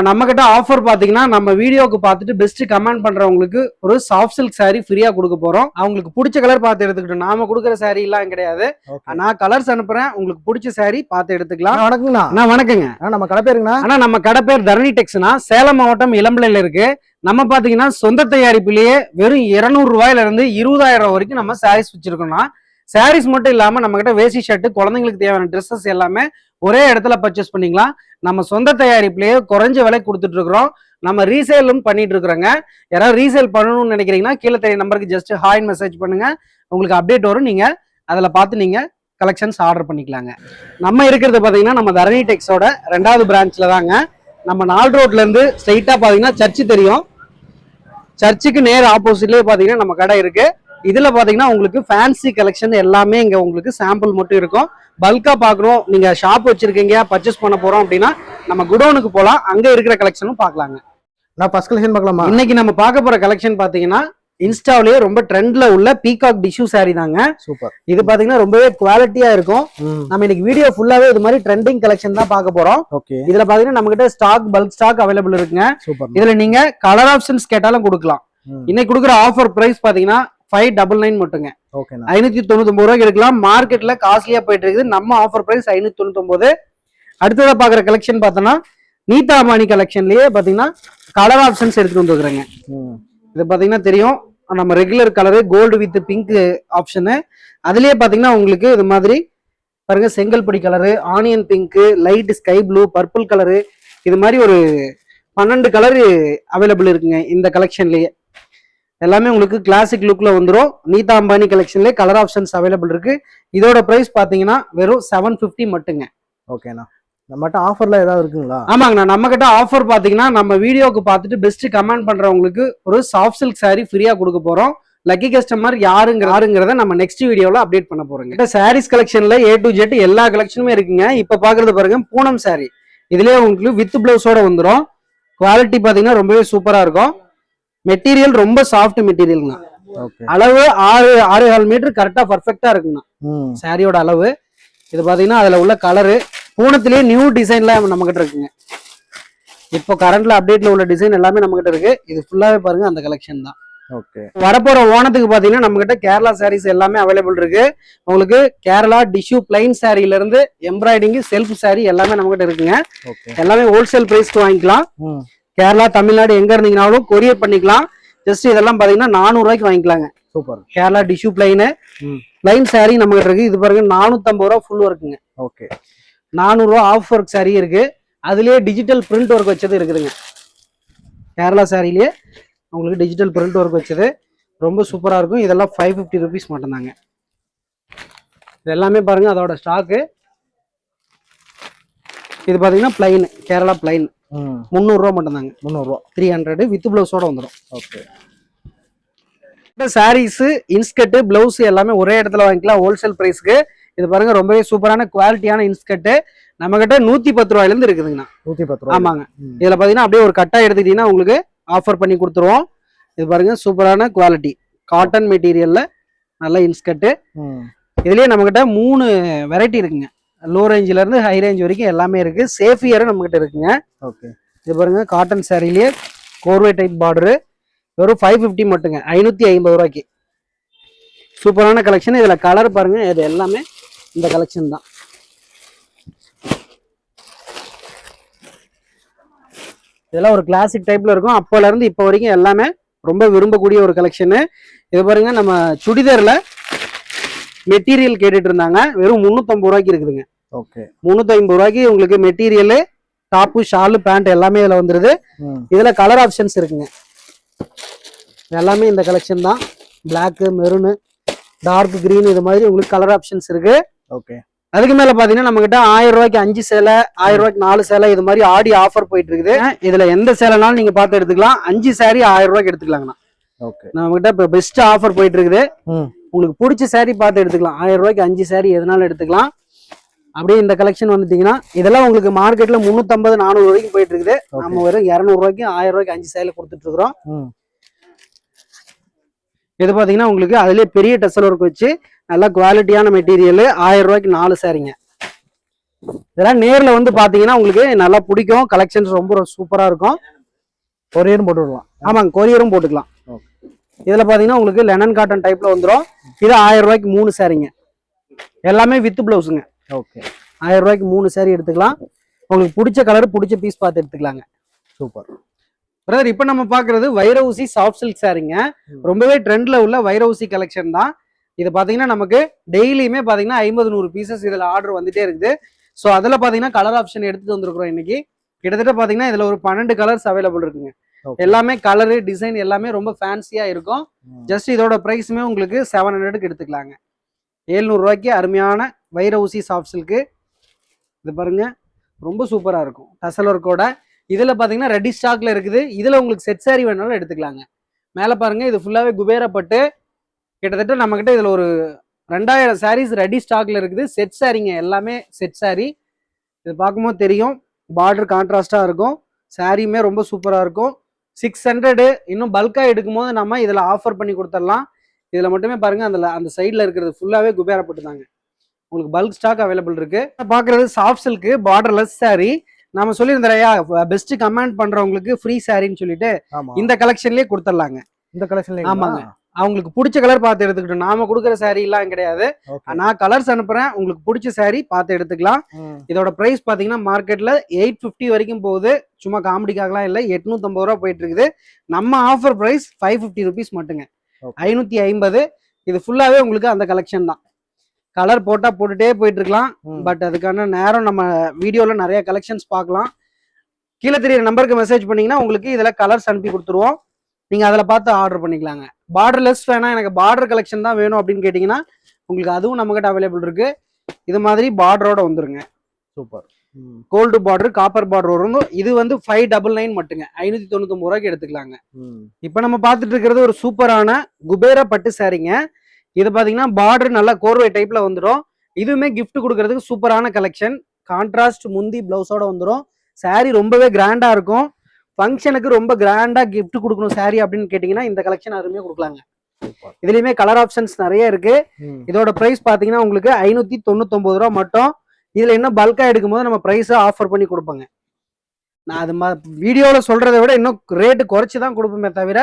நம்ம கிட்ட ஆஃபர் பாத்தீங்கன்னா நம்ம வீடியோக்கு பார்த்துட்டு பெஸ்ட் கமெண்ட் பண்றவங்களுக்கு ஒரு சாஃப்ட் சில்க் saree ஃப்ரீயா கொடுக்க போறோம். அவங்களுக்கு பிடிச்ச கலர் பார்த்து எடுத்துக்கிட்டோம். நாம கொடுக்குற saree எல்லாம் கிடையாது. நான் கலர்ஸ் அனுப்புறேன், உங்களுக்கு பிடிச்ச saree பார்த்து எடுத்துக்கலாம். வணக்கங்கண்ணா. வணக்கங்க. நம்ம கடை பேருங்கண்ணா? ஆனா நம்ம கடை பேர் தரணி டெக்ஸ்னா சேலம் மாவட்டம் இளம்பிள்ளையில இருக்கு. நம்ம பாத்தீங்கன்னா சொந்த தயாரிப்பிலேயே வெறும் 200 ரூபாயில இருந்து 20,000 வரைக்கும் நம்ம சாரீஸ் வச்சிருக்கோம்னா, சாரீஸ் மட்டும் இல்லாம நம்ம கிட்ட வேஷ்டி ஷர்ட், குழந்தைங்களுக்கு தேவையான ட்ரெஸ்ஸஸ் எல்லாமே ஒரே இடத்துல பர்ச்சேஸ் பண்ணிக்கலாம். நம்ம சொந்த தயாரிப்பிலேயே குறைஞ்ச விலை கொடுத்துட்டு இருக்கிறோம். நம்ம ரீசேலும் பண்ணிட்டு இருக்கிறோங்க. யாராவது ரீசேல் பண்ணணும்னு நினைக்கிறீங்கன்னா கீழே தெரிய நம்பருக்கு ஜஸ்ட் ஹாய் மெசேஜ் பண்ணுங்க, உங்களுக்கு அப்டேட் வரும். நீங்க அதுல பார்த்து நீங்க கலெக்ஷன்ஸ் ஆர்டர் பண்ணிக்கலாங்க. நம்ம இருக்கிறது பாத்தீங்கன்னா நம்ம தரணி டெக்ஸோட 2வது பிரான்ச்ல தாங்க. நம்ம 4 ரோட்ல இருந்து ஸ்ட்ரைட்டா பாத்தீங்கன்னா சர்ச்சு தெரியும். சர்ச்சுக்கு நேர் ஆப்போசிட்லயே பாத்தீங்கன்னா நம்ம கடை இருக்கு. இதுல பாத்தீங்கன்னா உங்களுக்கு ஃபேன்சி கலெக்ஷன் எல்லாமே இங்க உங்களுக்கு சாம்பிள் மட்டும் இருக்கும். பல்கா பாக்குறோம், நீங்க ஷாப் வச்சிருக்கீங்க, பர்ச்சேஸ் பண்ண போறோம் அப்படின்னா நம்ம குடோனுக்கு போலாம், அங்க இருக்கிற கலெக்ஷனும் பார்க்கலாங்க. நான் ஃபர்ஸ்ட் கலெக்ஷன் பார்க்கலாமா? இன்னைக்கு நம்ம பார்க்க போற கலெக்ஷன் பாத்தீங்கன்னா இன்ஸ்டாவிலேயே ரொம்ப ட்ரெண்ட்ல உள்ள பீகாக் டிஷ்யூ saree தாங்க. சூப்பர். இது பாத்தீங்கன்னா ரொம்பவே குவாலிட்டியா இருக்கும். நம்ம இன்னைக்கு வீடியோ ஃபுல்லாவே இது மாதிரி ட்ரெண்டிங் கலெக்ஷன் தான் பார்க்க போறோம். ஓகே. இதுல பாத்தீங்கன்னா நம்ம கிட்ட ஸ்டாக் பல்க் ஸ்டாக் அவைலபிள் இருக்குங்க. சூப்பர். இதுல நீங்க கலர் ஆப்ஷன்ஸ் கேட்டாலும் கொடுக்கலாம். இன்னைக்கு கொடுக்குற ஆஃபர் பிரைஸ் பாத்தீங்கன்னா 599 மட்டுங்க. 599 ரூபாய்க்கு எடுக்கலாம். மார்க்கெட்ல காஸ்ட்லியா போயிட்டு இருக்குது. நம்ம ஆஃபர் பிரைஸ் 599. அடுத்ததா பாக்குற கலெக்ஷன் பார்த்தோம்னா நீதா அம்பானி கலெக்ஷன்லயே பாத்தீங்கன்னா கலர் ஆப்ஷன்ஸ் எடுத்துட்டு வந்துருக்குறேங்க. இது பாத்தீங்கன்னா தெரியும், நம்ம regular colour gold with pink option. அதுலயே பாத்தீங்கன்னா உங்களுக்கு இது மாதிரி பாருங்க, செங்கல்படி colour, onion pink, light sky blue, purple colour, இது மாதிரி ஒரு 12 கலரு அவைலபிள் இருக்குங்க இந்த கலெக்ஷன்லயே. எல்லாமே உங்களுக்கு கிளாசிக் லுக்ல வந்துடும். நீதா அம்பானி கலெக்ஷன்லேயே கலர் ஆப்ஷன்ஸ் அவைலபிள் இருக்கு. இதோட பிரைஸ் பாத்தீங்கன்னா வெறும் 750 மட்டுங்க. ஓகேண்ணா. நம்மகிட்ட ஆஃபர்ல ஏதாவது இருக்குங்களா? ஆமாங்கண்ணா, நம்ம கிட்ட ஆஃபர் பாத்தீங்கன்னா நம்ம வீடியோக்கு பார்த்துட்டு பெஸ்ட் கமெண்ட் பண்றவங்களுக்கு ஒரு சாஃப்ட் சில்க் saree ஃப்ரீயா கொடுக்க போறோம். லக்கி கஸ்டமர் யாருங்கிறத நம்ம நெக்ஸ்ட் வீடியோல அப்டேட் பண்ண போறோங்க. சாரீஸ் கலெக்ஷன்ல A to Z எல்லா கலெக்ஷனுமே இருக்குங்க. இப்ப பாக்குறது பாருங்க பூனம் saree. இதுலயே உங்களுக்கு வித் பிளவுஸோட வந்துடும். குவாலிட்டி பாத்தீங்கன்னா ரொம்பவே சூப்பரா இருக்கும். மெட்டீரியல் ரொம்ப சாஃப்ட் மெட்டீரியல்ங்க. அளவு 6.5 மீட்டர் கரெக்டா பர்ஃபெக்டா இருக்குங்கண்ணா சாரியோட அளவு. இது பாத்தீங்கன்னா அதுல உள்ள கலரு பூனத்திலேயே நியூ டிசைன்லாம் நம்ம கிட்ட இருக்குங்க. இப்போ கரண்ட்ல அப்டேட்ல உள்ள டிசைன் எல்லாமே நம்ம கிட்ட இருக்கு. இது ஃபுல்லாவே பாருங்க அந்த கலெக்ஷன் தான். ஓகே. வரப்போற ஓணத்துக்கு பாத்தீங்கன்னா நம்ம கிட்ட கேரளா சாரீஸ் எல்லாமே அவைலபிள் இருக்கு. உங்களுக்கு கேரளா டிஷ்யூ பிளைன் சாரில இருந்து எம்ப்ராய்டிங் செல்ஃப் சாரி எல்லாமே நம்ம கிட்ட இருக்குங்க. எல்லாமே ஹோல்சேல் பிரைஸ்க்கு வாங்கிக்கலாம். கேரளா தமிழ்நாடு எங்க இருந்தீங்கனாலும் கொரியர் பண்ணிக்கலாம். ஜஸ்ட் இதெல்லாம் பாத்தீங்கன்னா 400 ரூபாய்க்கு வாங்கிக்கலாங்க. Super. Kerala tissue plain sorry நம்ம கிட்ட இருக்கு. இது பாருங்க 450 ரூபா ஃபுல் ஒர்க்குங்க. ஓகே. 400 ரூபா ஆஃப் ஒர்க் சாரி இருக்கு. அதுலயே டிஜிட்டல் பிரிண்ட் ஒர்க் வச்சது இருக்குதுங்க. கேரளா சாரிலேயே உங்களுக்கு டிஜிட்டல் பிரிண்ட் ஒர்க் வச்சது ரொம்ப சூப்பரா இருக்கும். இதெல்லாம் 550 ருபீஸ் மட்டும்தாங்க. இது எல்லாமே பாருங்க அதோட ஸ்டாக்கு. இது பாத்தீங்கன்னா பிளைன், கேரளா பிளைன் 300 ரூபா மட்டும்தாங்க. 300 ரூபா 300 வித் பிளவுஸோட வந்துடும். ஓகே. சாரீஸ், இன்ஸ்கர்ட், பிளவுஸ் எல்லாமே ஒரே இடத்துல வாங்கிக்கலாம் ஹோல்சேல் பிரைஸ்க்கு. இது பாருங்க ரொம்பவே சூப்பரான குவாலிட்டியான இன்ஸ்கர்ட் நம்ம கிட்ட 110 ரூபாயில இருந்து இருக்குதுங்கண்ணா. 110 ரூபா. ஆமாங்க. இதுல பாத்தீங்கன்னா அப்படியே ஒரு கட்டா எடுத்துக்கிட்டீங்கன்னா உங்களுக்கு ஆஃபர் பண்ணி கொடுத்துருவோம். இது பாருங்க சூப்பரான குவாலிட்டி காட்டன் மெட்டீரியல்ல நல்ல இன்ஸ்கர்ட். இதுலயே நம்ம கிட்ட 3 வெரைட்டி இருக்குங்க. லோ ரேஞ்சில இருந்து ஹை ரேஞ்ச் வரைக்கும் எல்லாமே இருக்கு. சேஃபியர் நம்ம கிட்ட இருக்குங்க. ஓகே. இது பாருங்க காட்டன் சாரிலேயே கோர்வே டைப் பார்டரு வெறும் 550 மட்டுங்க. 550 ரூபாய்க்கு சூப்பரான கலெக்ஷன். இதுல கலர் பாருங்க, இது எல்லாமே இந்த கலெக்ஷன் தான். இதெல்லாம் ஒரு கிளாசிக் டைப்ல இருக்கும். அப்போல இருந்து இப்போ வரைக்கும் எல்லாமே ரொம்ப விரும்பக்கூடிய ஒரு கலெக்ஷனு. இது பாருங்க நம்ம சுடிதார்ல மெட்டீரியல் கேட்டுட்டு இருந்தாங்க. வெறும் 350 ரூபாய்க்கு இருக்குதுங்க. ஓகே. 350 ரூபாய்க்கு உங்களுக்கு மெட்டீரியல், டாப்பு, ஷாலு, பேண்ட் எல்லாமே இதுல வந்துருது. இதுல கலர் ஆப்ஷன்ஸ் இருக்குங்க. எல்லாமே இந்த கலெக்ஷன் தான். பிளாக், மெரூனு, டார்க் கிரீன், இது மாதிரி உங்களுக்கு கலர் ஆப்ஷன்ஸ் இருக்கு. ஓகே. அதுக்கு மேல பாத்தீங்கன்னா நம்ம கிட்ட 1000 ரூபாய்க்கு 5 சேலை, 1000 ரூபாய்க்கு 4 சேலை, இது மாதிரி ஆடி ஆஃபர் போயிட்டு இருக்குது. இதுல எந்த சேலைனாலும் நீங்க பார்த்து எடுத்துக்கலாம். 5 சாரி 1000 ரூபாய்க்கு எடுத்துக்கலாங்கண்ணா. ஓகே. நம்ம கிட்ட இப்ப பெஸ்ட் ஆஃபர் போயிட்டு இருக்குது. உங்களுக்கு பிடிச்ச சாரி பார்த்து எடுத்துக்கலாம். 1000 ரூபாய்க்கு 5 சாரி எதனாலும் எடுத்துக்கலாம். அப்படியே இந்த கலெக்ஷன் வந்துட்டீங்கன்னா இதெல்லாம் உங்களுக்கு மார்க்கெட்ல 350, 400 வரைக்கும் போயிட்டு இருக்குது. நம்ம வெறும் 200 ரூபாய்க்கு 1000 ரூபாய்க்கு 5 சேலை கொடுத்துட்டு இருக்கிறோம். இது பாத்தீங்கன்னா உங்களுக்கு அதுலயே பெரிய டெசல் ஒர்க் வச்சு நல்ல குவாலிட்டியான மெட்டீரியல் 1000 ரூபாய்க்கு 4 சாரிங்க. இதெல்லாம் நேர்ல வந்து பாத்தீங்கன்னா உங்களுக்கு நல்லா பிடிக்கும். கலெக்ஷன்ஸ் ரொம்ப சூப்பரா இருக்கும். கொரியரும் போட்டு விடலாம். ஆமாங்க, கொரியரும் போட்டுக்கலாம். ஓகே. இதுல பாத்தீங்கன்னா உங்களுக்கு லெனன் காட்டன் டைப்ல வந்துடும். இது 1000 ரூபாய்க்கு 3 சாரீங்க. எல்லாமே வித் பிளவுஸுங்க. ஓகே. 1000 ரூபாய்க்கு 3 சாரி எடுத்துக்கலாம். உங்களுக்கு பிடிச்ச கலர் பிடிச்ச பீஸ் பார்த்து எடுத்துக்கலாங்க. Super brother. இப்போ நம்ம பாக்குறது வைர ஊசி சாஃப்ட் சில்க் சாரீங்க. ரொம்பவே ட்ரெண்ட்ல உள்ள வைர ஊசி கலெக்ஷன் தான். இது பாத்தீங்கன்னா நமக்கு டெய்லியுமே பாத்தீங்கன்னா 50-100 பீசஸ் இதுல ஆர்டர் வந்துட்டே இருக்குது. ஸோ அதுல பாத்தீங்கன்னா கலர் ஆப்ஷன் எடுத்துட்டு வந்திருக்கிறோம் இன்னைக்கு. கிட்டத்தட்ட பாத்தீங்கன்னா இதுல ஒரு 12 கலர்ஸ் அவைலபிள் இருக்குங்க. எல்லாமே கலரு டிசைன் எல்லாமே ரொம்ப ஃபேன்சியா இருக்கும். ஜஸ்ட் இதோட பிரைஸுமே உங்களுக்கு 700க்கு எடுத்துக்கலாங்க. 700 ரூபாய்க்கு அருமையான வைர ஊசி சாஃப்ட் சில்க்கு. இது பாருங்க, ரொம்ப சூப்பரா இருக்கும். டசல் ஒர்க்கோட இதுல பாத்தீங்கன்னா ரெடி ஸ்டாக்ல இருக்குது. இதுல உங்களுக்கு செட் சாரி வேணாலும் எடுத்துக்கலாங்க. மேல பாருங்க, இது ஃபுல்லாவே குபேரா பட்டு. கிட்டத்தட்ட நம்ம கிட்ட இதுல ஒரு 2000 சாரீஸ் ரெடி ஸ்டாக்ல இருக்குது. செட் சாரிங்க, எல்லாமே செட் சாரி. இது பார்க்கும்போது தெரியும், பார்டர் கான்ட்ராஸ்டா இருக்கும். சாரியுமே ரொம்ப சூப்பரா இருக்கும். 600. இன்னும் பல்கா எடுக்கும் போது நம்ம இதுல ஆஃபர் பண்ணி கொடுத்துடலாம். இதுல மட்டுமே பாருங்க, அந்த சைட்ல இருக்கிறது ஃபுல்லாவே குபேரா பட்டு தாங்க. உங்களுக்கு பல்க் ஸ்டாக் அவைலபிள் இருக்கு. பாக்குறது சாஃப்ட் சில்க் பார்டர்லெஸ் சாரி. நம்ம சொல்லியிருந்தோம்யா, பெஸ்ட் கமெண்ட் பண்றவங்களுக்கு ஃப்ரீ சாரின்னு சொல்லிட்டு இந்த கலெக்ஷன்லயே கொடுத்துடலாங்க. இந்த கலெக்ஷன்ல ஆமாங்க, அவங்களுக்கு பிடிச்ச கலர் பார்த்து எடுத்துக்கிட்டோம். நாம கொடுக்குற சாரி எல்லாம் கிடையாது. நான் கலர்ஸ் அனுப்புறேன், உங்களுக்கு பிடிச்ச சாரி பார்த்து எடுத்துக்கலாம். இதோட பிரைஸ் பாத்தீங்கன்னா மார்க்கெட்ல 850 வரைக்கும் போகுது. சும்மா காமெடிக்காகலாம் இல்லை, 850 ரூபா போயிட்டு இருக்குது. நம்ம ஆஃபர் பிரைஸ் 550 ருபீஸ் மட்டுங்க, 550. இது ஃபுல்லாவே உங்களுக்கு அந்த கலெக்ஷன் தான். கலர் போட்டா போட்டுட்டே போயிட்டு இருக்கலாம். பட் அதுக்கான நேரம் நம்ம வீடியோல நிறைய கலெக்ஷன்ஸ் பார்க்கலாம். கீழே தெரியுற நம்பருக்கு மெசேஜ் பண்ணீங்கன்னா உங்களுக்கு இதுல கலர்ஸ் அனுப்பி கொடுத்துருவோம். நீங்க அதில் பார்த்து ஆர்டர் பண்ணிக்கலாங்க. பார்டர்லெஸ் வேணா, எனக்கு பார்டர் கலெக்ஷன் தான் வேணும் அப்படின்னு கேட்டீங்கன்னா உங்களுக்கு அதுவும் நம்மகிட்ட அவைலபிள் இருக்கு. இது மாதிரி பார்டரோட வந்துருங்க. Super. Gold border, copper border வரும். இது வந்து 599 மட்டுங்க, 599 ரூபாய்க்கு எடுத்துக்கலாங்க. இப்போ நம்ம பார்த்துட்டு இருக்கிறது ஒரு சூப்பரான குபேரா பட்டு சாரிங்க. இது பாத்தீங்கன்னா பார்டர் நல்லா கோர்வை டைப்ல வந்துடும். இதுவுமே கிஃப்ட் கொடுக்கறதுக்கு சூப்பரான கலெக்ஷன். கான்ட்ராஸ்ட் முந்தி பிளவுஸோட வந்துடும். சாரி ரொம்பவே கிராண்டா இருக்கும். ஃபங்க்ஷனுக்கு ரொம்ப கிராண்டா கிஃப்ட் கொடுக்கணும் சாரி அப்படின்னு கேட்டீங்கன்னா இந்த கலெக்ஷன் அருமையா கொடுக்கலாங்க. இதுலயுமே கலர் ஆப்ஷன்ஸ் நிறைய இருக்கு. இதோட பிரைஸ் பாத்தீங்கன்னா உங்களுக்கு 599 ரூபா மட்டும். இதுல என்ன பல்கா எடுக்கும் போது நம்ம பிரைஸ் ஆஃபர் பண்ணி கொடுப்பாங்க. நான் அது வீடியோல சொல்றதை விட இன்னும் ரேட்டு குறைச்சிதான் கொடுப்போமே தவிர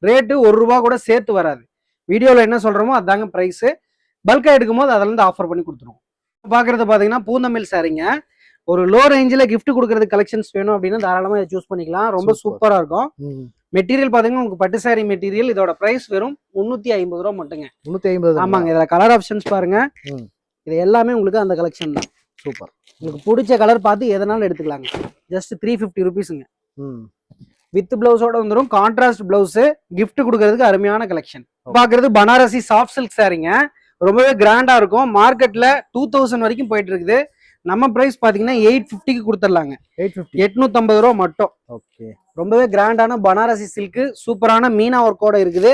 ரேட்டு 1 ரூபா கூட சேர்த்து வராது. வீடியோல என்ன சொல்றோமோ அதாங்க பிரைஸ். பல்கா எடுக்கும் போது அதுல இருந்து ஆஃபர் பண்ணி கொடுத்துருவோம். பாக்குறது பாத்தீங்கன்னா பூந்தமிழ் சாரிங்க. ஒரு லோ ரேஞ்சில் கிஃப்ட் கொடுக்கறது கலெக்ஷன்ஸ் வேணும் அப்படின்னா தாராளமா இதை சூஸ் பண்ணிக்கலாம். ரொம்ப சூப்பரா இருக்கும். மெட்டீரியல் பாத்தீங்கன்னா உங்களுக்கு பட்டு சாரி மெட்டீரியல். இதோட பிரைஸ் வெறும் 350 ரூபா மட்டுங்க. 350. ஆமாங்க. இதுல கலர் ஆப்ஷன்ஸ் பாருங்க. இது எல்லாமே உங்களுக்கு அந்த கலெக்ஷன் தான். சூப்பர். உங்களுக்கு பிடிச்ச கலர் பார்த்து எதனாலும் எடுத்துக்கலாங்க. ஜஸ்ட் 350 ருபீஸுங்க. வித் பிளவுஸோட வந்துடும். கான்ட்ராஸ்ட் பிளவுஸ் கிஃப்ட் கொடுக்கறதுக்கு அருமையான கலெக்ஷன். பாக்குறது பனாரசி சாஃப்ட் சில்க் சாரிங்க. ரொம்பவே கிராண்டா இருக்கும். மார்க்கெட்ல 2000 வரைக்கும் போயிட்டு இருக்குது. நம்ம பிரைஸ் பாத்தீங்கன்னா 850க்கு கொடுத்துடலாங்க. 850 ரூபா மட்டும். ஓகே. ரொம்பவே கிராண்டான பனாரசி சில்க், சூப்பரான மீனா ஒர்க்கோட இருக்குது.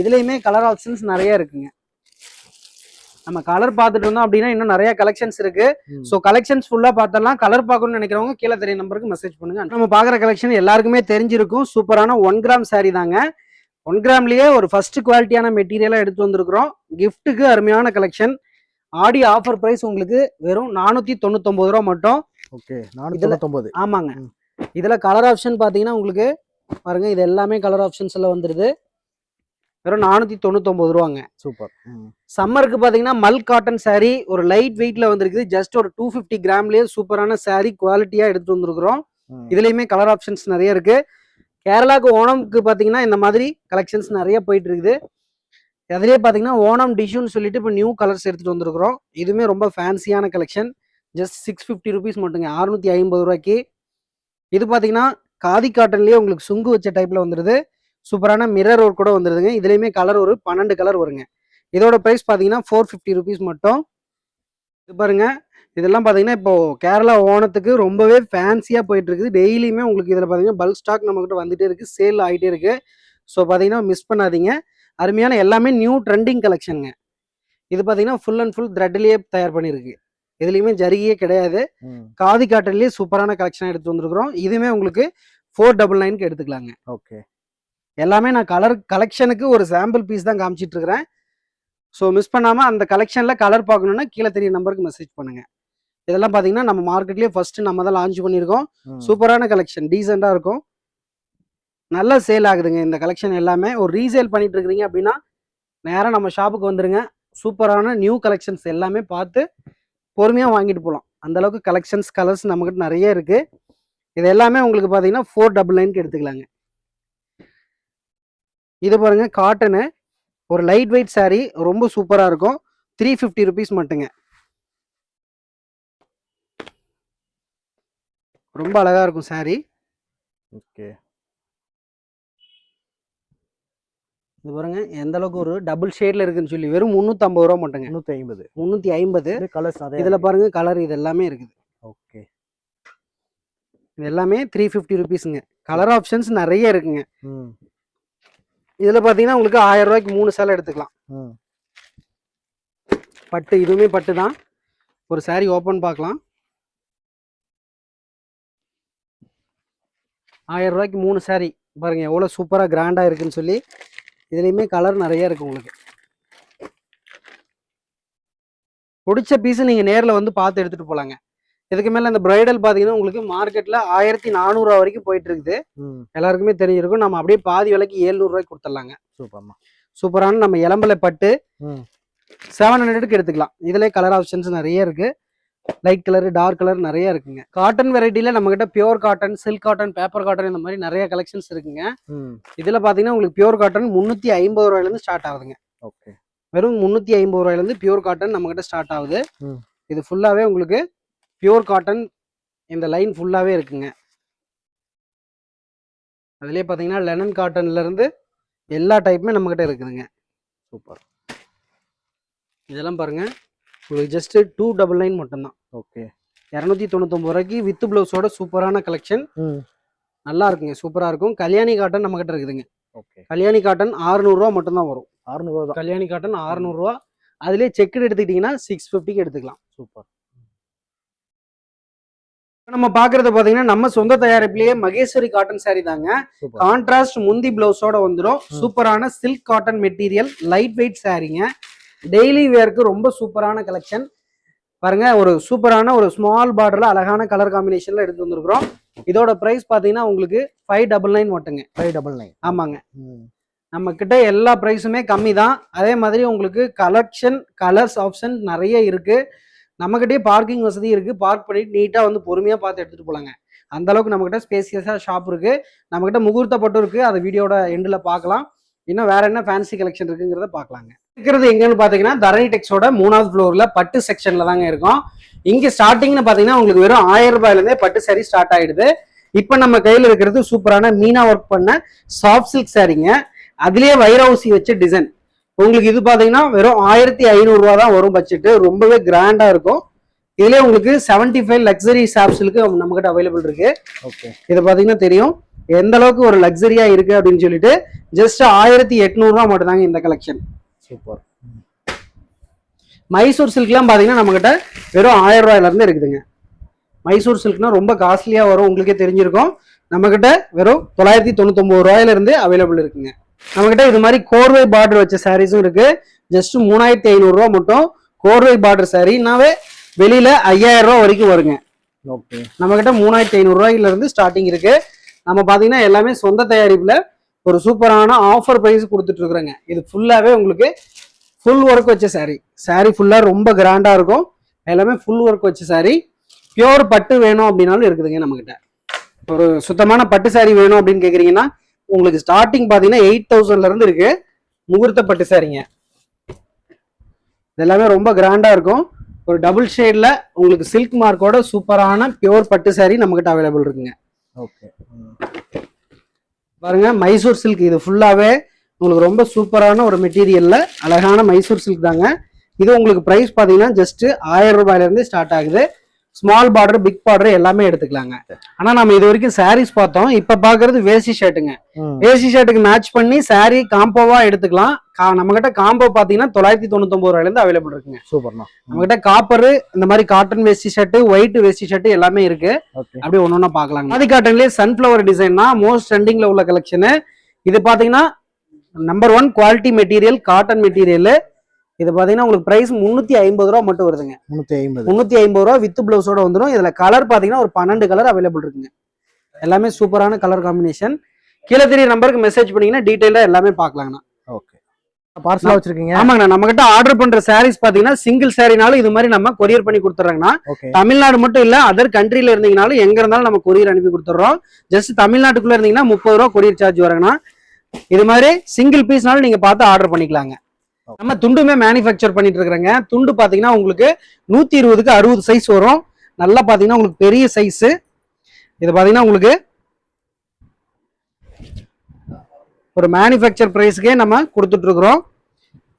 இதுலயுமே கலர் ஆப்ஷன்ஸ் நிறைய இருக்குங்க. நம்ம கலர் பார்த்துட்டு இருந்தோம் அப்படின்னா இன்னும் நிறைய கலெக்ஷன்ஸ் இருக்கு. ஸோ கலெக்ஷன்ஸ் ஃபுல்லா பார்த்தலாம். கலர் பார்க்கணும்னு நினைக்கிறவங்க கீழே தெரிய நம்பருக்கு மெசேஜ் பண்ணுங்க. நம்ம பாக்குற கலெக்ஷன் எல்லாருக்குமே தெரிஞ்சிருக்கும். சூப்பரான 1 கிராம் சாரி தாங்க. 1 கிராம்லயே ஒரு ஃபர்ஸ்ட் குவாலிட்டியான மெட்டீரியலா எடுத்து வந்திருக்கிறோம். கிஃப்ட்டுக்கு அருமையான கலெக்ஷன். ஆடி ஆஃபர் பிரைஸ் உங்களுக்கு வெறும் 499 ரூபா மட்டும். ஓகே. 499. ஆமாங்க. இதுல கலர் ஆப்ஷன் பாத்தீங்கன்னா உங்களுக்கு பாருங்க, இது எல்லாமே கலர் ஆப்ஷன்ஸ் எல்லாம் வந்துருது. வெறும் 499 ரூபாங்க. சூப்பர். சம்மருக்கு பாத்தீங்கன்னா மல் காட்டன் சாரி ஒரு லைட் வெயிட்ல வந்திருக்குது. ஜஸ்ட் ஒரு 250 கிராம்லயே சூப்பரான சாரி குவாலிட்டியா எடுத்து வந்திருக்கிறோம். இதுலயுமே கலர் ஆப்ஷன்ஸ் நிறைய இருக்கு. கேரளாவுக்கு ஓணம்க்கு பாத்தீங்கன்னா இந்த மாதிரி கலெக்ஷன்ஸ் நிறைய போயிட்டு இருக்குது. அதுலயே பாத்தீங்கன்னா ஓணம் டிஷ்யூன்னு சொல்லிட்டு இப்போ நியூ கலர்ஸ் எடுத்துட்டு வந்திருக்கிறோம். இதுவுமே ரொம்ப ஃபேன்சியான கலெக்ஷன். ஜஸ்ட் 650 ருபீஸ் மட்டுங்க, 650 ரூபாய்க்கு. இது பாத்தீங்கன்னா காதி காட்டன்லயே உங்களுக்கு சுங்கு வச்ச டைப்ல வந்துருது. சூப்பரான மிரர் ஒர்க் கூட வந்துருதுங்க. இதுலயுமே கலர் ஒரு 12 கலர் வருங்க. இதோட பிரைஸ் பாத்தீங்கன்னா 450 ருபீஸ் மட்டும். இது பாருங்க, இதெல்லாம் பாத்தீங்கன்னா இப்போ கேரளா ஓணத்துக்கு ரொம்பவே ஃபேன்சியா போயிட்டு இருக்குது. டெய்லியுமே உங்களுக்கு இதுல பாத்தீங்கன்னா பல்க் ஸ்டாக் நம்ம கிட்ட வந்துட்டே இருக்கு, சேல் ஆகிட்டே இருக்கு. ஸோ பாத்தீங்கன்னா மிஸ் பண்ணாதீங்க. அருமையான எல்லாமே நியூ ட்ரெண்டிங் கலெக்ஷனுங்க. இது பாத்தீங்கன்னா ஃபுல் அண்ட் ஃபுல் த்ரெட்லயே தயார் பண்ணிருக்கு. இதுலயுமே ஜரிகையே கிடையாது. காதி காட்டன்லயே சூப்பரான கலெக்ஷன் எடுத்து வந்திருக்கிறோம். இதுவுமே உங்களுக்கு 499க்கு எடுத்துக்கலாங்க. ஓகே. எல்லாமே நான் கலெக்ஷனுக்கு ஒரு சாம்பிள் பீஸ் தான் காமிச்சிட்டு இருக்கிறேன். ஸோ மிஸ் பண்ணாம அந்த கலெக்ஷன்ல கலர் பார்க்கணும்னா கீழே தெரிய நம்பருக்கு மெசேஜ் பண்ணுங்க. இதெல்லாம் பாத்தீங்கன்னா நம்ம மார்க்கெட்லயே ஃபர்ஸ்ட் நம்ம தான் லான்ச் பண்ணியிருக்கோம். சூப்பரான கலெக்ஷன், டீசெண்டா இருக்கும், நல்லா சேல் ஆகுதுங்க இந்த கலெக்ஷன் எல்லாமே. ஒரு ரீசேல் பண்ணிட்டு இருக்கீங்க அப்படின்னா நேரா நம்ம ஷாப்புக்கு வந்துருங்க. சூப்பரான நியூ கலெக்ஷன்ஸ் எல்லாமே பார்த்து பொறுமையா வாங்கிட்டு போகலாம். அந்த அளவுக்கு கலெக்ஷன்ஸ் கலர்ஸ் நம்மகிட்ட நிறைய இருக்கு. இது எல்லாமே உங்களுக்கு பாத்தீங்கன்னா 499 எடுத்துக்கலாங்க. இது பாருங்க காட்டனு, ஒரு லைட் வெயிட் saree, ரொம்ப சூப்பரா இருக்கும். 350 rupees மட்டுங்க. ரொம்ப அழகா இருக்கும் saree. ஓகே. இது பாருங்க எந்த அளவுக்கு ஒரு டபுள் ஷேட்ல இருக்குன்னு சொல்லி வெறும் 350 ரூபா மட்டுங்க. 350. 350. கலர்ஸ் நிறைய. இதுல பாருங்க கலர் இது எல்லாமே இருக்குது. ஓகே. இது எல்லாமே 350 rupeesங்க. கலர் ஆப்ஷன்ஸ் நிறைய இருக்குங்க. இதுல பாத்தீங்கன்னா உங்களுக்கு 1000 ரூபாய்க்கு 3 சேலை எடுத்துக்கலாம். பட்டு, இதுவுமே பட்டு தான். ஒரு saree ஓபன் பார்க்கலாம். 1000 ரூபாய்க்கு 3 saree பாருங்க எவ்வளவு சூப்பரா கிராண்டா இருக்குன்னு சொல்லி. இதுலயுமே கலர் நிறைய இருக்கு. உங்களுக்கு பிடிச்ச பீஸ் நீங்க நேர்ல வந்து பார்த்து எடுத்துட்டு போலாங்க. இதுக்கு மேல இந்த பிரைடல் பாத்தீங்கன்னா உங்களுக்கு மார்க்கெட்ல 1400 ரூபா வரைக்கும் போயிட்டு இருக்குது. எல்லாருக்குமே தெரிஞ்சிருக்கும். நம்ம அப்படியே பாதி விலைக்கு 700 ரூபாய்க்கு கொடுத்துடலாங்க. சூப்பரான நம்ம இளம்பலை பட்டு 700க்கு எடுத்துக்கலாம். இதுல கலர் ஆப்ஷன்ஸ் நிறைய இருக்கு. லைட் கலர், டார்க் கலர் நிறைய இருக்குங்க. காட்டன் வெரைட்டில நம்ம கிட்ட pure cotton, silk cotton, paper cotton இந்த மாதிரி நிறைய கலெக்ஷன்ஸ் இருக்குங்க. இதுல பாத்தீங்கன்னா உங்களுக்கு பியூர் காட்டன் 350 ரூபாயில இருந்து ஸ்டார்ட் ஆகுதுங்க. வெறும் 350 ரூபாயில இருந்து பியூர் காட்டன் நம்ம கிட்ட ஸ்டார்ட் ஆகுது. இது ஃபுல்லாவே உங்களுக்கு பியூர் காட்டன், இந்த லைன் ஃபுல்லாவே இருக்குங்க. அதுலயே பாத்தீங்கன்னா லெனன் காட்டன்ல இருந்து எல்லா டைப்புமே நம்ம கிட்ட இருக்குதுங்க. சூப்பர். இதெல்லாம் பாருங்க உங்களுக்கு ஜஸ்ட் 299 மட்டும்தான். ஓகே. 299 ரூபாய்க்கு வித் பிளவுஸோட சூப்பரான கலெக்ஷன். நல்லா இருக்குங்க, சூப்பரா இருக்கும். கல்யாணி காட்டன் நம்ம கிட்ட இருக்குதுங்க. ஓகே. கல்யாணி காட்டன் 600 ரூபா மட்டும் தான் வரும். 600 ரூபா. கல்யாணி காட்டன் 600 ரூபா. அதுலயே செக்குடு எடுத்துக்கிட்டீங்கன்னா 650க்கு எடுத்துக்கலாம். சூப்பர். நம்ம பாக்குறது பாத்தீங்கன்னா நம்ம சொந்த தயாரிப்பிலேயே மகேஸ்வரி காட்டன் saree தாங்க. கான்ட்ராஸ்ட் முந்தி பிளவுஸோட வந்துடும். சூப்பரான silk cotton material, light weight சாரீங்க. டெய்லி வேர்க்கு ரொம்ப சூப்பரான கலெக்ஷன் பாருங்க. ஒரு சூப்பரான ஒரு ஸ்மால் பார்டர்ல அழகான கலர் காம்பினேஷன்ல எடுத்து வந்திருக்கிறோம். இதோட பிரைஸ் பாத்தீங்கன்னா உங்களுக்கு 599 மட்டுங்க. 599. ஆமாங்க. நம்ம கிட்ட எல்லா பிரைஸுமே கம்மி தான். அதே மாதிரி உங்களுக்கு கலெக்ஷன் கலர்ஸ் ஆப்ஷன் நிறைய இருக்கு. நம்ம கிட்டே பார்க்கிங் வசதி இருக்கு. பார்க் பண்ணிட்டு நீட்டா வந்து பொறுமையா பார்த்து எடுத்துட்டு போலாங்க. அந்த அளவுக்கு நம்ம கிட்ட ஸ்பேசியஸா ஷாப் இருக்கு. நம்ம கிட்ட முகூர்த்த பட்டு இருக்கு. அதை வீடியோட எண்ட்ல பார்க்கலாம். இன்னும் வேற என்ன ஃபேன்சி கலெக்ஷன் இருக்குங்கிறத பார்க்கலாங்க. இருக்கிறது எங்கன்னு பாத்தீங்கன்னா தரணி டெக்ஸோட 3வது ஃப்ளோர்ல பட்டு செக்ஷன்ல தாங்க இருக்கும். இங்க ஸ்டார்டிங்னு பாத்தீங்கன்னா உங்களுக்கு வெறும் 1000 ரூபாயில இருந்தே பட்டு சாரி ஸ்டார்ட் ஆயிடுது. இப்ப நம்ம கையில இருக்கிறது சூப்பரான மீனா ஒர்க் பண்ண சாஃப்ட் சில்க் சாரீங்க. அதுலயே வைரவுசி வச்ச டிசைன். உங்களுக்கு இது பாத்தீங்கன்னா வெறும் 1500 ரூபா தான் வரும் பட்ஜெட். ரொம்பவே கிராண்டா இருக்கும். இதுலயே உங்களுக்கு 75 லக்ஸரி சாஃப்ட் சில்க் நம்ம கிட்ட அவைலபிள் இருக்கு. ஓகே. இது பாத்தீங்கன்னா தெரியும் எந்த அளவுக்கு ஒரு லக்ஸரியா இருக்கு அப்படின்னு சொல்லிட்டு. ஜஸ்ட் 1800 ரூபா மட்டும் தாங்க இந்த கலெக்ஷன். சூப்பர். மைசூர் சில்க்லாம் பாத்தீங்கன்னா நம்ம கிட்ட வெறும் 1000 ரூபாயில இருந்து இருக்குதுங்க. மைசூர் சில்க்னா ரொம்ப காஸ்ட்லியா வரும், உங்களுக்கே தெரிஞ்சிருக்கும். நம்ம கிட்ட வெறும் 999 ரூபாயில இருந்து அவைலபிள் இருக்குங்க. நம்ம கிட்ட இது மாதிரி கோர்வை பார்டர் வச்ச சாரீஸும் இருக்கு. ஜஸ்ட் 3500 ரூபா மட்டும். கோர்வை பார்டர் சாரினாவே வெளியில 5000 ரூபா வரைக்கும் வருங்க. ஓகே. நம்ம கிட்ட 3500 ரூபாயில இருந்து ஸ்டார்டிங் இருக்கு. நம்ம பாத்தீங்கன்னா எல்லாமே சொந்த தயாரிப்புல ஒரு சூப்பரான ஆஃபர் பிரைஸ் கொடுத்துட்டு இருக்கிறோங்க. இது ஃபுல்லாவே உங்களுக்கு ஃபுல் ஒர்க் வச்ச சாரி. சாரி ஃபுல்லா ரொம்ப கிராண்டா இருக்கும். எல்லாமே ஃபுல் ஒர்க் வச்ச சாரி. பியோர் பட்டு வேணும் அப்படின்னாலும் இருக்குதுங்க நம்ம கிட்ட. ஒரு சுத்தமான பட்டு சாரி வேணும் அப்படின்னு கேக்குறீங்கன்னா உங்களுக்கு ஸ்டார்டிங் பாத்தீங்கன்னா 8000ல இருந்து இருக்கு. முகூர்த்த பட்டு சாரிங்க. இது எல்லாமே ரொம்ப கிராண்டா இருக்கும். ஒரு டபுள் ஷேட்ல உங்களுக்கு சில்க் மார்க்கோட சூப்பரான பியோர் பட்டு சாரி நம்ம கிட்ட அவைலபிள் இருக்குங்க. ஓகே. பாருங்க மைசூர் சில்க். இது ஃபுல்லாவே உங்களுக்கு ரொம்ப சூப்பரான ஒரு மெட்டீரியல்ல அழகான மைசூர் சில்க் தாங்க. இது உங்களுக்கு பிரைஸ் பாத்தீங்கன்னா ஜஸ்ட் 1000 ரூபாயில இருந்து ஸ்டார்ட் ஆகுது. ஸ்மால் பார்டர், பிக் பார்டர் எல்லாமே எடுத்துக்கலாங்க. ஆனா நம்ம இது வரைக்கும் சாரீஸ் பார்த்தோம். இப்ப பாக்குறது வேஷ்டி ஷர்ட்டுங்க. வேஷ்டி ஷர்ட்டுக்கு மேட்ச் பண்ணி சாரி காம்போவா எடுத்துக்கலாம். நம்ம கிட்ட காம்போ பாத்தீங்கன்னா 999 ரூபாயில இருந்து அவைலபிள் இருக்குங்க. சூப்பர்ண்ணா. நம்ம கிட்ட காப்பர், இந்த மாதிரி காட்டன் வேஷ்டி ஷர்ட், ஒயிட் வேஷ்டி ஷர்ட் எல்லாமே இருக்கு. அப்படியே ஒன்னொன்னா பாக்கலாங்க. ஆதி காட்டன்லயே சன்ஃபிளவர் டிசைன்னா மோஸ்ட் ட்ரெண்டிங்ல உள்ள கலெக்ஷன். இது பாத்தீங்கன்னா number 1 quality material, cotton material. இது பாத்தீங்கன்னா உங்களுக்கு பிரைஸ் 350 ரூபா மட்டும் வருதுங்க. 350. 350 ரூபா வித் பிளவுஸோட வந்துடும். இதுல கலர் பாத்தீங்கன்னா ஒரு 12 கலர் அவைலபிள் இருக்குங்க. எல்லாமே சூப்பரான கலர் காம்பினேஷன். கீழே தெரிய நம்பருக்கு மெசேஜ் பண்ணீங்கன்னா டீடைலா எல்லாமே பாக்கலாங்கண்ணா. ஓகே. பார்சலா வச்சிருக்கீங்க? ஆமாங்கண்ணா. நம்ம கிட்ட ஆர்டர் பண்ற சாரீஸ் பாத்தீங்கன்னா சிங்கிள் சாரினாலும் இது மாதிரி நம்ம கொரியர் பண்ணி கொடுத்துறோங்கண்ணா. தமிழ்நாடு மட்டும் இல்ல, அதர் கண்ட்ரில இருந்தீங்கனாலும் எங்க இருந்தாலும் நம்ம கொரியர் அனுப்பி கொடுத்துறோம். ஜஸ்ட் தமிழ்நாட்டுக்குள்ள இருந்தீங்கன்னா 30 ரூபா கொரியர் சார்ஜ் வருங்கண்ணா. இது மாதிரி சிங்கிள் பீஸ்னாலும் நீங்க பார்த்து ஆர்டர் பண்ணிக்கலாங்க. நம்ம துண்டுமே மேனுஃபேக்சர் பண்ணிட்டு இருக்கிறோங்க. துண்டு பாத்தீங்கன்னா உங்களுக்கு 120க்கு 60 சைஸ் வரும். நல்லா பாத்தீங்கன்னா உங்களுக்கு பெரிய சைஸ். இது பாத்தீங்கன்னா உங்களுக்கு ஒரு மேனுஃபேக்சர் பிரைஸ்க்கே நம்ம கொடுத்துட்டு இருக்கிறோம்.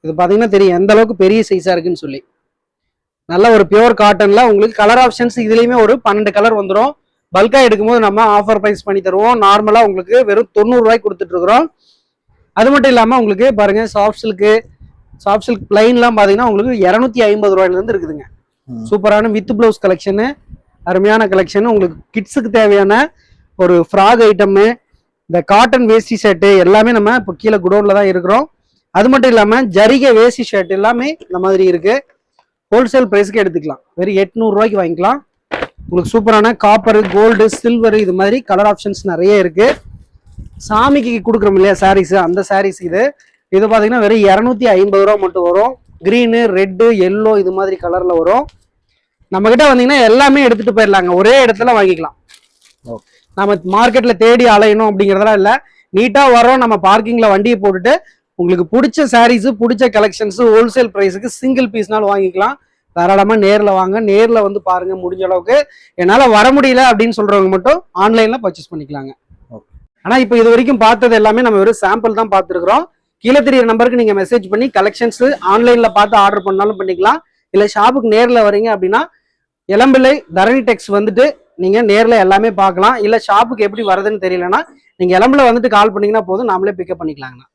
இது பாத்தீங்கன்னா தெரியும் எந்த அளவுக்கு பெரிய சைஸா இருக்குன்னு சொல்லி. நல்ல ஒரு பியூர் காட்டன்ல உங்களுக்கு கலர் ஆப்ஷன்ஸ் இதுலயுமே ஒரு 12 கலர் வந்துடும். பல்கா எடுக்கும்போது நம்ம ஆஃபர் பிரைஸ் பண்ணி தருவோம். நார்மலா உங்களுக்கு வெறும் 90 ரூபாய்க்கு கொடுத்துட்டு இருக்கிறோம். அது மட்டும் இல்லாம உங்களுக்கு பாருங்க சாஃப்ட் சில்க் பிளைன்லாம் பாத்தீங்கன்னா உங்களுக்கு 250 ரூபாயில இருந்து இருக்குதுங்க. சூப்பரான வித் பிளவுஸ் கலெக்ஷனு, அருமையான கலெக்ஷன். உங்களுக்கு கிட்ஸுக்கு தேவையான ஒரு ஃப்ராக் ஐட்டம், இந்த காட்டன் வேஷ்டி ஷர்ட்டு எல்லாமே நம்ம இப்போ கீழே குடோன்ல தான் இருக்கிறோம். அது மட்டும் இல்லாம ஜரிகை வேஷ்டி ஷர்ட் எல்லாமே இந்த மாதிரி இருக்கு. ஹோல்சேல் பிரைஸ்க்கு எடுத்துக்கலாம். வெறும் 800 ரூபாய்க்கு வாங்கிக்கலாம். உங்களுக்கு சூப்பரான காப்பர், கோல்டு, சில்வர் இது மாதிரி கலர் ஆப்ஷன்ஸ் நிறைய இருக்கு. சாமிக்கு கொடுக்குறோம் இல்லையா சாரீஸ், அந்த சாரீஸ் இது பாத்தீங்கன்னா வெறும் 250 ரூபா மட்டும் வரும். கிரீனு, ரெட்டு, எல்லோ இது மாதிரி கலர்ல வரும். நம்ம கிட்ட வந்தீங்கன்னா எல்லாமே எடுத்துட்டு போயிடலாங்க. ஒரே இடத்துல வாங்கிக்கலாம். நம்ம மார்க்கெட்ல தேடி அலையணும் அப்படிங்கறதெல்லாம் இல்ல. நீட்டா வரோம், நம்ம பார்க்கிங்ல வண்டியை போட்டுட்டு உங்களுக்கு பிடிச்ச சாரீஸ், பிடிச்ச கலெக்ஷன்ஸ் ஹோல்சேல் பிரைஸுக்கு சிங்கிள் பீஸ்னாலும் வாங்கிக்கலாம். தாராளமா நேர்ல வாங்க, நேர்ல வந்து பாருங்க. முடிஞ்ச அளவுக்கு என்னால வர முடியல அப்படின்னு சொல்றவங்க மட்டும் ஆன்லைன்ல பர்ச்சேஸ் பண்ணிக்கலாங்க. ஆனா இப்போ இது வரைக்கும் பார்த்தது எல்லாமே நம்ம வெறும் சாம்பிள் தான் பார்த்துருக்கிறோம். கீழே தெரிய நம்பருக்கு நீங்க மெசேஜ் பண்ணி கலெக்ஷன்ஸ் ஆன்லைன்ல பார்த்து ஆர்டர் பண்ணாலும் பண்ணிக்கலாம். இல்ல ஷாப்புக்கு நேர்ல வரீங்க அப்படின்னா இளம்பிள்ளை தரணி டெக்ஸ் வந்துட்டு நீங்க நேர்ல எல்லாமே பார்க்கலாம். இல்ல ஷாப்புக்கு எப்படி வருதுன்னு தெரியலன்னா நீங்க இளம்பிள்ளை வந்துட்டு கால் பண்ணீங்கன்னா போதும், நாமளே பிக்கப் பண்ணிக்கலாங்கண்ணா.